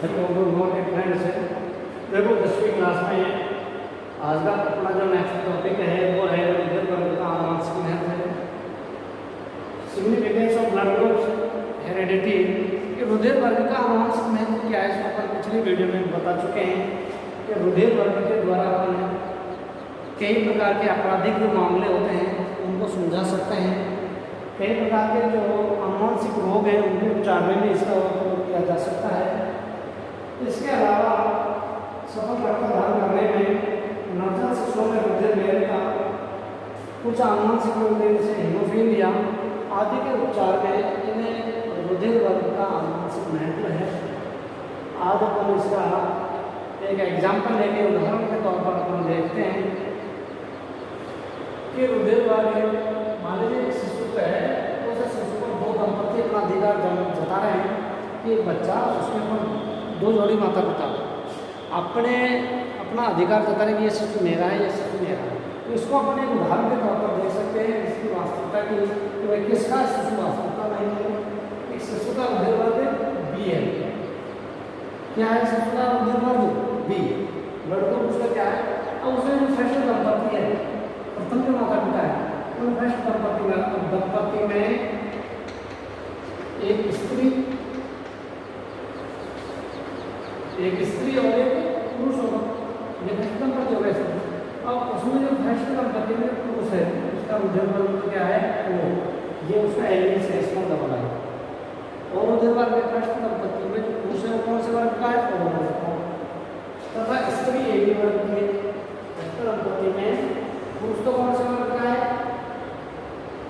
Friends है, देखो 10वीं क्लास में आज का अपना जो नेक्स्ट टॉपिक है वो है रुधिर वर्ग का आनुवंशिक महत्व, significance of blood groups heredity. कि रुधिर वर्ग का आनुवंशिक महत्व क्या है, इसको अपन पिछली वीडियो में बता चुके हैं कि रुधिर वर्ग के द्वारा अपन कई प्रकार के आपराधिक जो मामले होते हैं उनको सुलझा सकते हैं। कई प्रकार के जो आनुवंशिक रोग हैं उनके उपचार में भी इसका उपयोग किया जा सकता है। इसके अलावा सफल रक्तदान करने में नवजात शिशुओं में रुधिर लेने का कुछ आनुवंशिक रोग जैसे हीमोफीलिया आदि के उपचार में इन्हें रुधिर वर्ग का आनुवंशिक महत्व है। आज अपन इसका एक एग्जाम्पल लेके उदाहरण के तौर पर अपन देखते हैं कि रुधिर वर्ग मान लीजिए शिशु का है तो उस शिशु पर दो दंपति अपना अधिकार जता रहे हैं कि बच्चा उसमें पर दो जोड़ी माता पिता अपना अधिकार जता रहे कि ये शिशु मेरा है, ये शिशु मेरा है। तो इसको अपने उदाहरण के तौर पर देख सकते हैं इसकी वास्तविकता की तो किसका शिशु वास्तविकता नहीं है। एक शिशु का रुधिर वर्ग बी है। क्या है शिशु का रुधिर वर्ग बी, ब्लड ग्रुप उसका क्या है। अब उसमें जो फर्स्ट दंपति है, प्रथम जो माता पिता है उन फर्स्ट दंपति में एक स्त्री और एक पुरुष होगा, ये फर्स्ट दंपति हो गए। अब उसमें जो फर्स्ट दंपति में पुरुष है उसका रुधिर वर्ग क्या है ओ, ये उसका एलिमेंट है, इसका डबल है। और रुधिर वर्ग में फर्स्ट दंपति में जो पुरुष है कौन से वर्ग का है ओ वर्ग का, तथा स्त्री ए बी वर्ग की फर्स्ट दंपति में पुरुष तो कौन से वर्ग का है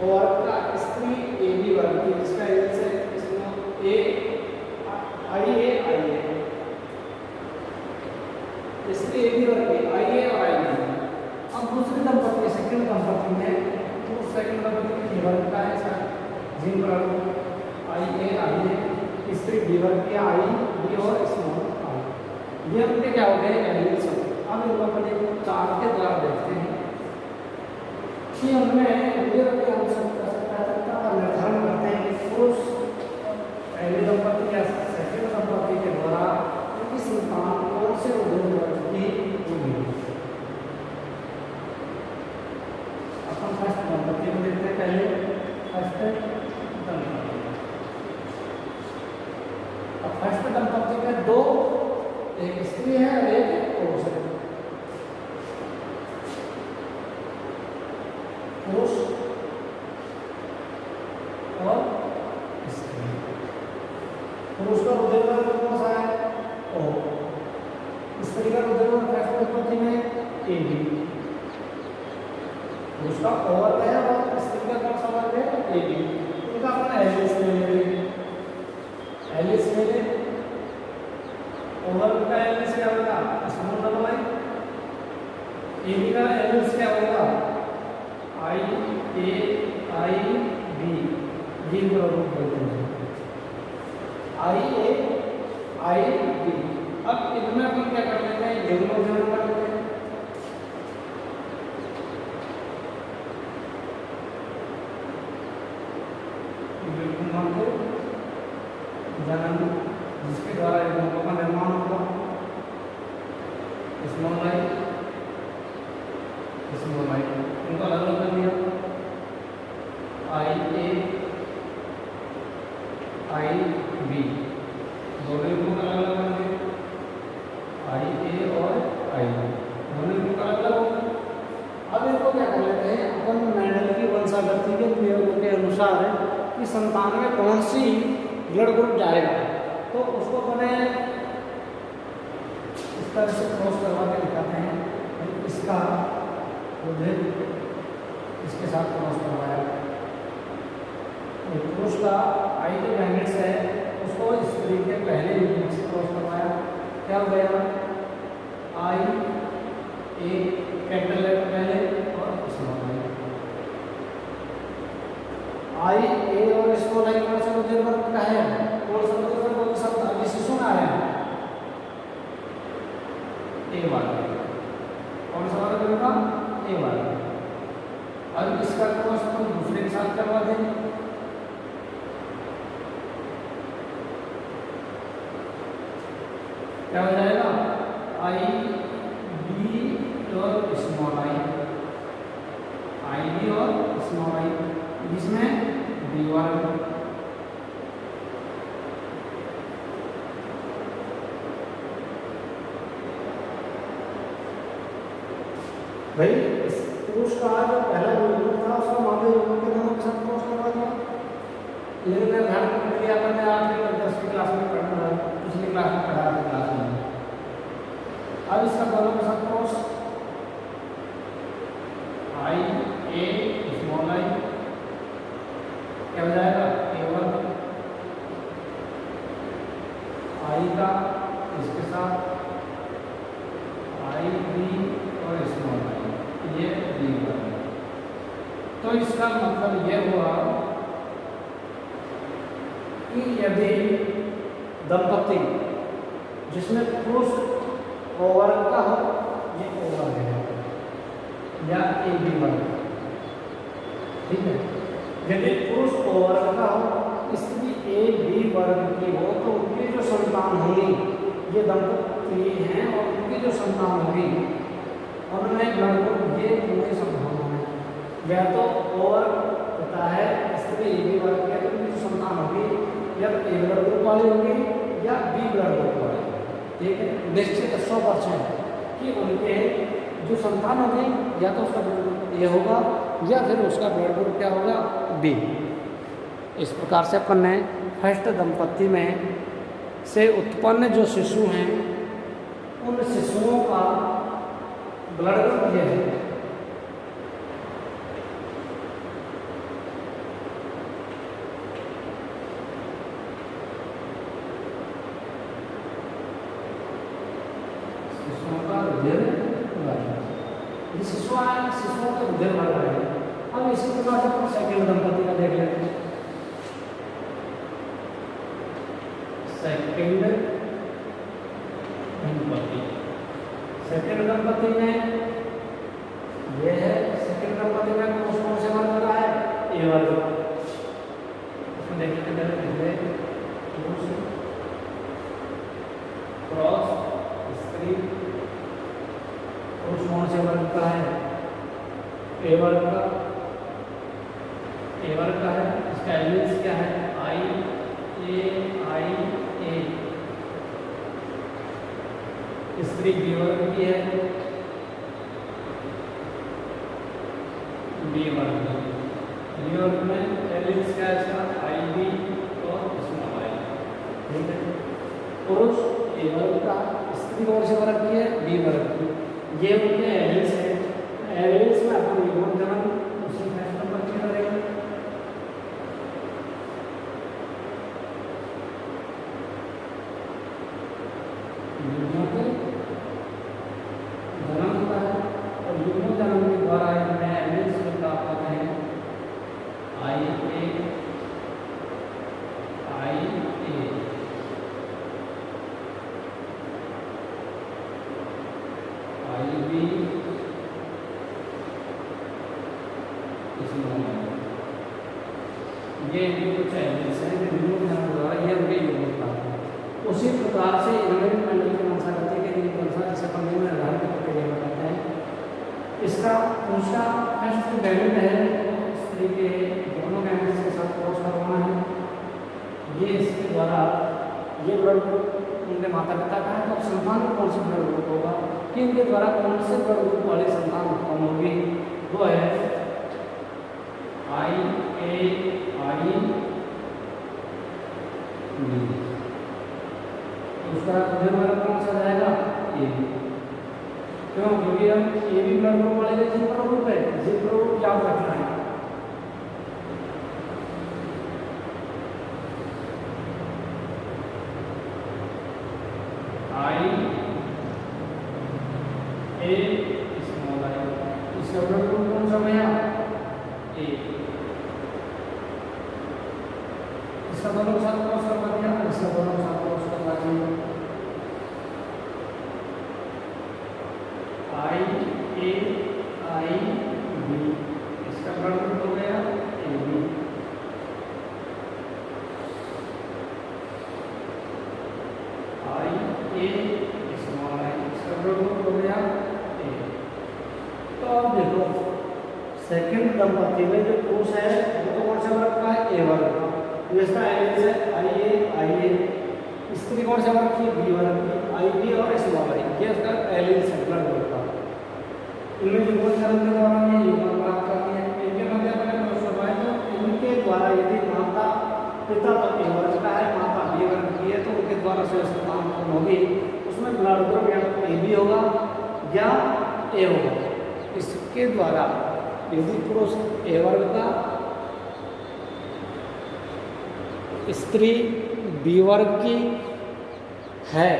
और का स्त्री ए बी वर्ग की, जिसका एलिमेंट है इसमें ए आई ए इसलिए ए बी वर्ग आई ए और आई बी। अब दूसरी दंपति सेकंड दंपति में तो सेकंड दंपति ए वर्ग का है सर, जिन पर आई ए स्त्री बी वर्ग की आई बी और स्मॉल आई, ये उनके क्या हो गए एलिमेंट्स। अब इन लोगों को चार के द्वारा देखते हैं कि उनमें रुधिर की आवश्यकता का निर्धारण करते हैं कि पुरुष पहले दंपति या सेकंड दंपति के द्वारा उनकी संतान कौन से रुधिर वर्ग की होगी। अपन फर्स्ट दंपति को देखते हैं पहले, फर्स्ट दंपति। अब फर्स्ट दंपति में दो, एक स्त्री है और एक पुरुष है। पुरुष और स्त्री, पुरुष का रुधिर वर्ग कौन सा है ओ, स्त्री का रुधिर वर्ग फर्स्ट दंपति में ए बी, पुरुष का ओ वर्ग है और स्त्री का कौन सा वर्ग है ए बी। इनका अपन एलिस ले लेंगे, एलिस ले ले ओ वर्ग का एलिस क्या होगा small double I, A B का एलिस क्या होगा आई ए आई बी, जिन रूप बोलते हैं आई ए आई बी। अब इनमें अपन क्या कर लेते हैं युग्म कर लेते हैं। जन्म जिसके द्वारा युग्मों का निर्माण होगा, स्मॉल आई इनको अलग अलग कर दिया, आई ए आई बी दोनों युग्मों का अलग अलग कर दिया, आई ए और आई बी दोनों युग्मों का अलग अलग होगा। अब इनको क्या कर लेते हैं अपन मेंडल की वंशागति के प्रयोगों के अनुसार कि संतान में कौन सी ब्लड ग्रुप जाएगा तो उसको अपने इस तरह से क्रॉस करवा के दिखाते हैं। इसका रुधिर इसके साथ क्रॉस करवाया, पुरुष का आई जो गैमेट्स है उसको स्त्री के पहले यूनिट से क्रॉस करवाया, क्या हो गया आई ए कैपिटल लेटर पहले और स्मॉल आई ए और स्मॉल आई कौन सा रुधिर वर्ग का है, कौन सा रुधिर वर्ग कौन सा अभी शिशु में आया ए वर्ग, कौन सा वर्ग होगा ए वर्ग। अब इसका क्रॉस हम दूसरे के साथ करवा देंगे, क्या हो जाएगा, आई बी और स्मॉल आई, आई बी और स्मॉल आई, जिसमें बी वर्ग भाई पुरुष का जो पहला योग था उसका माध्य योग के दोनों के साथ क्रॉस करवा दिया, लेकिन निर्धारण प्रक्रिया पर मैं 8वीं और 10वीं क्लास में पढ़ा रहा, पिछली क्लास में पढ़ा था क्लास में। अब इसका दोनों के साथ cross, I A small I क्या हो जाएगा, ए वर्ग, आई का इसके साथ आई बी और स्मॉल आई, ये बी वर्ग। तो इसका मतलब ये हुआ कि यदि दंपति जिसमें पुरुष ओ वर्ग का हो, ये ओ वर्ग है या ए बी वर्ग, ठीक है। यदि पुरुष ओ वर्ग का हो, स्त्री ए बी वर्ग की हो, तो उनकी जो संतान होगी, ये दंपति हैं और उनकी जो संतान होगी उनमें ब्लड ग्रुप ये पूरी संभावना है, या तो ओ वर्ग होता है स्त्री ए बी वर्ग की, तो उनकी जो संतान होगी या तो ए ब्लड ग्रुप वाली होगी या बी ब्लड ग्रुप वाली, ठीक है। निश्चित 100% कि उनके जो संतान होगी या तो उसका ब्लड ग्रुप ए होगा या फिर उसका ब्लड ग्रुप क्या होगा, बी। इस प्रकार से अपन ने फर्स्ट दंपत्ति में से उत्पन्न जो शिशु हैं उन शिशुओं का ब्लड ग्रुप ये है, शिशुओं का हृदय बढ़ रहा है। अब इसी प्रकार से अपन सेकंड दंपत्ति का देख लेते हैं। सेकंड दंपत्ति में ये है, सेकंड दंपत्ति में कौन से वर्ग बना है, ए वर्ग। इसमें देखते हैं पहले पुरुष क्रॉस स्त्री, पुरुष कौन से वर्ग का है, ए वर्ग का, ए वर्ग का है। इसका एलिमेंट्स क्या है, आई ए, स्त्री बी वर्ग की है, बी वर्ग में एलिमेंट्स क्या है इसका, आई बी और स्मॉल आई, ठीक है। पुरुष ए वर्ग का, स्त्री कौन से वर्ग की है, बी वर्ग की, ये उनके एलिमेंट्स है। एलिमेंट्स में अपन युग्म जन्म उसी फर्स्ट नंबर की करेंगे। युग्म के जन्म होता है और युग्म जन्म के द्वारा इनमें एलिमेंट्स जो प्राप्त होते हैं, आई ए, आई बी, ये कुछ एलिमेंट्स हैं जो युग्म जन्म द्वारा ये उनके युग्म प्राप्त है। उसी प्रकार से इनमें मंडल की वंशागति के लिए वंशा जिसे अपन निर्धारित प्रक्रिया बताते हैं। इसका दूसरा फर्स्ट गैमेट है, स्त्री के दोनों गैमेट्स के साथ क्रॉस करवाना है। ये इसके द्वारा ये ब्लड ग्रुप उनके माता पिता का है, तो संतान में कौन सा ब्लड ग्रुप होगा कि इनके द्वारा कौन से ब्लड ग्रुप वाली संतान उत्पन्न होगी, वो है आई ए आई बी। उसका हृदय वर्ग कौन सा जाएगा, ए बी। क्यों, क्योंकि हम ए बी ब्लड ग्रुप वाले का जिप्रो ग्रुप है, जिप्रो ग्रुप याद रखना है। आई ए स्मॉल आई, इसका ब्लड ग्रुप कौन सा भैया, ए। इसका दोनों के साथ क्रॉस करवा दिया, इसका दोनों के साथ क्रॉस करवा दिया, आई ए आई बी, इसका ब्लड ग्रुप हो गया A B. I A small I, इसका ब्लड ग्रुप हो गया ए। तो अब देखो सेकंड दंपति में जो पुरुष है वो तो कौन सा वर्ग का है, ए वर्ग का, तो इसका एलिमेंट्स है आई ए। स्त्री कौन सा वर्ग की, बी वर्ग की, आई बी और स्मॉल आई, ये उसका एलिमेंट्स है ब्लड ग्रुप का। इनमें युग्मन शरण के दौरान ये युग्मन प्राप्त करती है, इनके मध्य तो इनके द्वारा यदि माता पिता तो ए वर्ग का है, माता बी वर्ग की है, तो उनके द्वारा से संतान उत्पन्न होगी, उसमें ब्लड ग्रुप या तो ए बी होगा या ए होगा। इसके द्वारा यदि पुरुष ए वर्ग का, स्त्री बी वर्ग की है,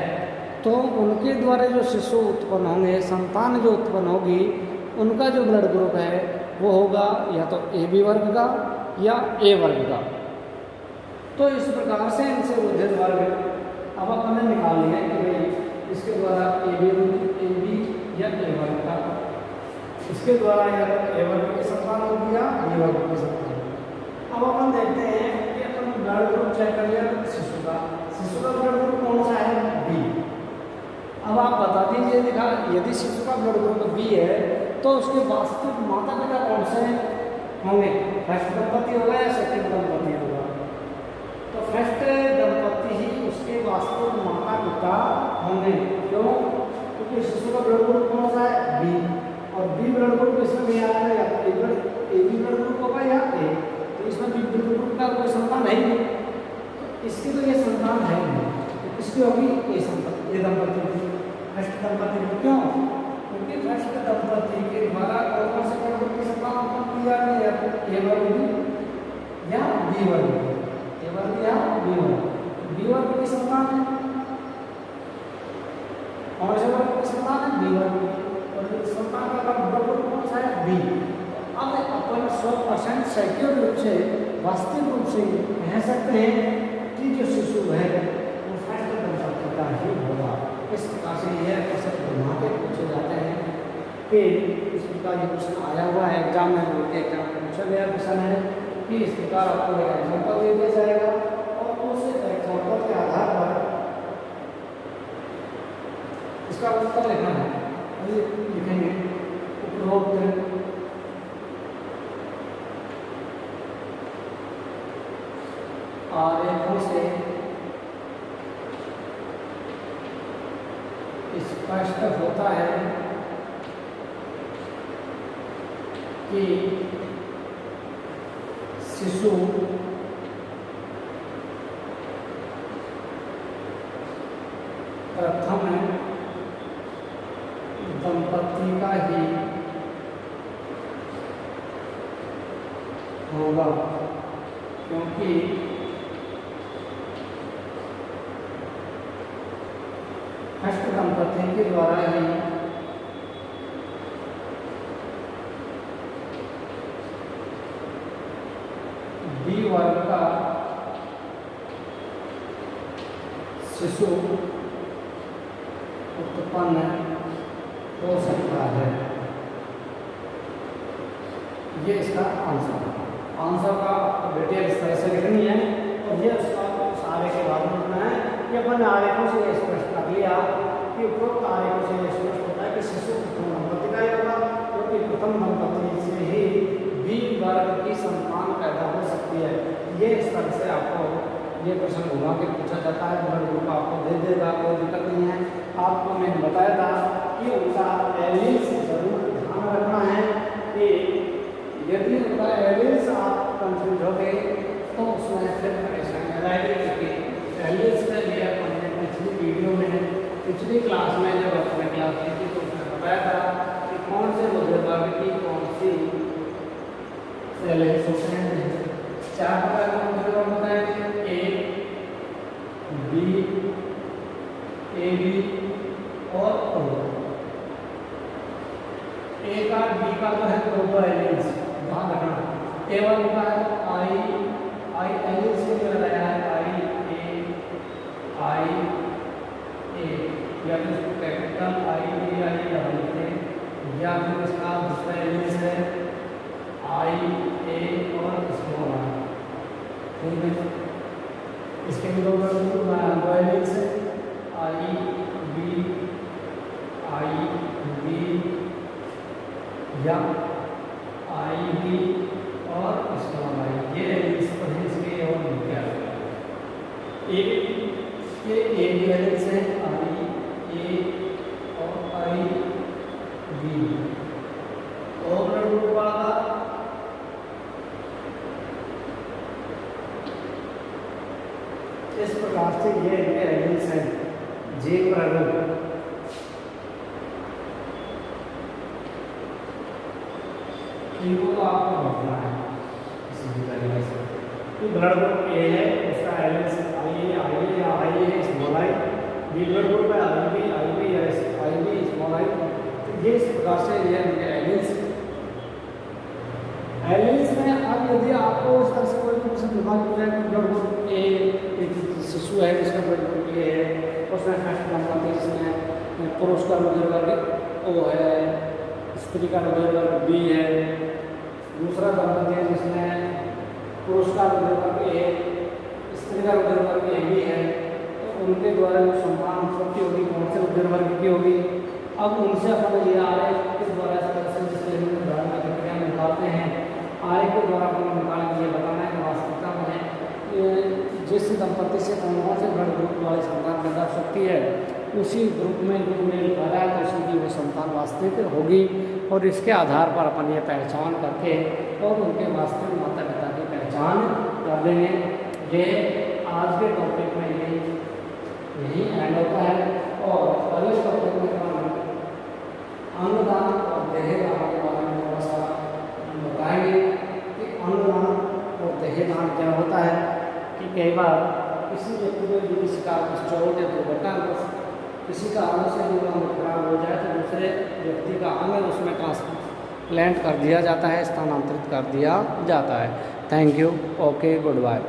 तो उनके द्वारा जो शिशु उत्पन्न होंगे, संतान जो उत्पन्न होगी, उनका जो ब्लड ग्रुप है वो होगा या तो ए बी वर्ग का या ए वर्ग का। तो इस प्रकार से इनसे रुधिर वर्ग अब अपन ने निकाल लिया कि भाई इसके द्वारा ए बी या ए वर्ग का, इसके द्वारा या तो ए वर्ग की संतान होगी या बी वर्ग की संतान। अब अपन देखते हैं कि अपन ब्लड ग्रुप चेक कर लिया शिशु का ब्लड ग्रुप कौन सा है, बी। अब आप बता दीजिए देखा, यदि शिशु का ब्लड ग्रुप बी है तो उसके वास्तविक माता पिता कौन से होंगे, फर्स्ट दंपति होगा या सेकंड दंपति होगा। तो फर्स्ट दंपति ही उसके वास्तविक माता पिता होंगे, क्यों, क्योंकि शिशु का ब्लड ग्रुप कौन सा है, बी, और बी ब्लड ग्रुप इसमें भी आएगा या ए बी ब्लड ग्रुप होगा या ए, तो इसमें बी ब्लड ग्रुप का कोई संतान है नहीं, तो इसकी तो ये संतान है नहीं, तो इसकी होगी ये दंपति फर्स्ट दंपति। क्यों, क्योंकि फर्स्ट दंपति के द्वारा कौन से ब्लड ग्रुप की संतान उत्पन्न की जा रही है, ए वर्ग या बी वर्ग, ए वर्ग या बी वर्ग। बी वर्ग की संतान है, कौन से वर्ग की संतान है, बी वर्ग की, और संतान का ब्लड ग्रुप कौन सा है, बी। अब अपन 100% सिक्योर रूप से वास्तविक रूप से कह सकते हैं कि जो शिशु है वो फर्स्ट दंपति का ही होगा। इस प्रकार से यह क्वेश्चन घुमा के पूछे जाते हैं कि इस प्रकार ये क्वेश्चन आया हुआ है एग्जाम में, एग्जाम में पूछा गया क्वेश्चन है कि इस प्रकार आपको एक एग्जाम्पल दे दिया जाएगा और उस एग्जाम्पल के आधार पर इसका उत्तर लिखना है। लिखेंगे उपरोक्त आरेखों से स्पष्ट होता है कि शिशु प्रथम दंपति का ही होगा, क्योंकि फर्स्ट दंपति के द्वारा ही बी वर्ग का शिशु उत्पन्न हो सकता है। ये इसका आंसर का डिटेल इस तरह से लिखनी है और ये उसका सारे के बाद में लिखना है। ये अपन आरेखों से ये स्पष्ट कर लिया कि उपरोक्त आरेखों से ये स्पष्ट होता है कि शिशु प्रथम दंपति का ही होगा, क्योंकि प्रथम दंपति से ही बी वर्ग की संतान पैदा हो सकती है। ये इस तरह से आपको ये प्रश्न घुमा के पूछा जाता है, ब्लड ग्रुप आपको दे देगा, कोई दिक्कत नहीं है। आपको मैंने बताया था कि उनका एलिमेंट्स जरूर ध्यान रखना है कि यदि उनका एलिमेंट्स आप कंफ्यूज हो गए तो उसमें फिर परेशानी आ जाएगी। क्योंकि एलिमेंट्स का लिया हमने पिछली वीडियो में, पिछली क्लास में जब अपने क्लास की थी तो उसने बताया था कि कौन से रुधिर वर्ग की कौन सी एलिमेंट्स होते हैं। 4 प्रकार के रुधिर वर्ग बताए, ए बी, ए बी और ओ। ए का बी का जो है दो एलिमेंट्स ध्यान रखना। ए वर्ग का है आई एलिमेंट्स के लिए लगाया है आई ए, या फिर कैपिटल आई डबल ए, या फिर इसका दूसरा एलिमेंट्स है आई ए और स्मॉल आई। इसके भी दो एलिमेंट्स है IB या IB और स्मॉल आई, ये इस पर इसके और क्या ये एलिमेंट्स हैं IA और IB और ब्लड ग्रुप वाला इस प्रकार से ये एलिमेंट्स हैं J प्राइमरी इनको तो आपको बढ़ना है किसी भी तरीके से। तो ब्लड ग्रुप ए है, उसका एलिमेंट्स IA या IA है small I, B blood group है IB या IB स्मॉल आई। तो ये इस प्रकार से ये एलिमेंट्स में अब यदि आपको इस तरह से कोई भी क्वेश्चन दिमाग में जाए ब्लड ग्रुप ए एक शिशु है जिसका ब्लड ग्रुप ए है, उसमें फर्स्ट नंबर पे जिसमें पुरुष का हृदय वर्ग O है, स्त्री का हृदय वर्ग B है, दूसरा दंपति है जिसमें पुरुष का हृदय वर्ग A, स्त्री का हृदय वर्ग AB है, तो उनके द्वारा जो संतान उत्पत्ति होगी कौन से हृदय वर्ग की होगी। अब उनसे अपन ये आरेख के द्वारा इस तरह से जिसके उदाहरण की प्रक्रिया में निकालते हैं, आरेख के द्वारा अपन निकाल के ये बताना है कि वास्तविकता में जिस दंपति से कौन से ब्लड ग्रुप वाले संतान पैदा हो सकती है उसी ग्रुप में जो मेल कर रहा है तो उसी की वो संतान वास्तविक होगी, और इसके आधार पर अपन ये पहचान करके और उनके वास्तविक माता पिता की पहचान कर देंगे। ये आज के टॉपिक में यही एंड होता है, और अगले टॉपिक में अन्नदान और देहदान के बारे में थोड़ा सा बताएंगे कि अन्नदान और देहदान क्या होता है। कि कई बार किसी व्यक्ति को यदि किसी का चोट या दुर्घटना किसी का अंग से जो अंग खराब हो जाए तो दूसरे व्यक्ति का अंग उसमें ट्रांसप्लांट कर दिया जाता है, स्थानांतरित कर दिया जाता है। Thank you, okay, good bye.